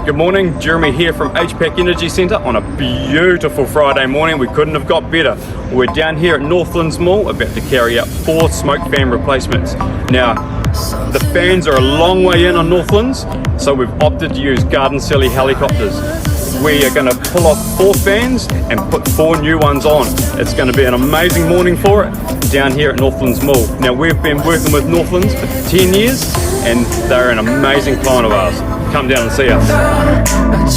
Good morning, Jeremy here from HPAC Energy Centre on a beautiful Friday morning. We couldn't have got better. We're down here at Northlands Mall about to carry out 4 smoke fan replacements. Now, the fans are a long way in on Northlands, so we've opted to use Garden Silly helicopters. We are going to pull off 4 fans and put 4 new ones on. It's going to be an amazing morning for it down here at Northlands Mall. Now, we've been working with Northlands for 10 years and they're an amazing client of ours. Come down and see us. I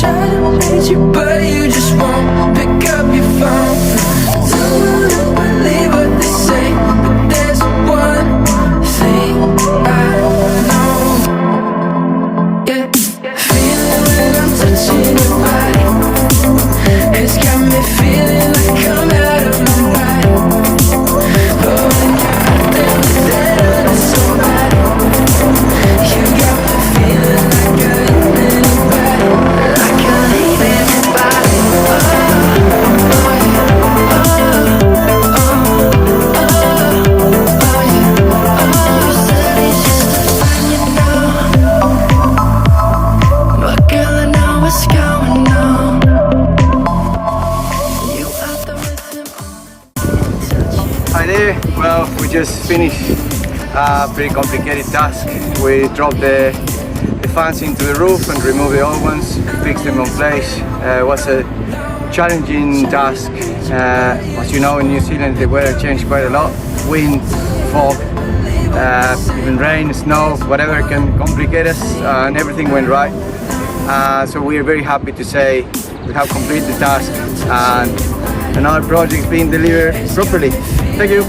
try to reach you, but you just won't pick up your phone. Don't believe what they say, but there's one thing I know. Yeah, feeling when I'm touching your body, it's got me feeling like I'm out of my mind. But when you're out there with that other somebody, you got me feeling like Hi there, well we just finished a pretty complicated task. We dropped the fans into the roof and removed the old ones, fixed them on place. It was a challenging task. As you know, in New Zealand the weather changed quite a lot. Wind, fog, even rain, snow, whatever can complicate us, and everything went right. So we are very happy to say we have completed the task and another project is being delivered properly. Thank you.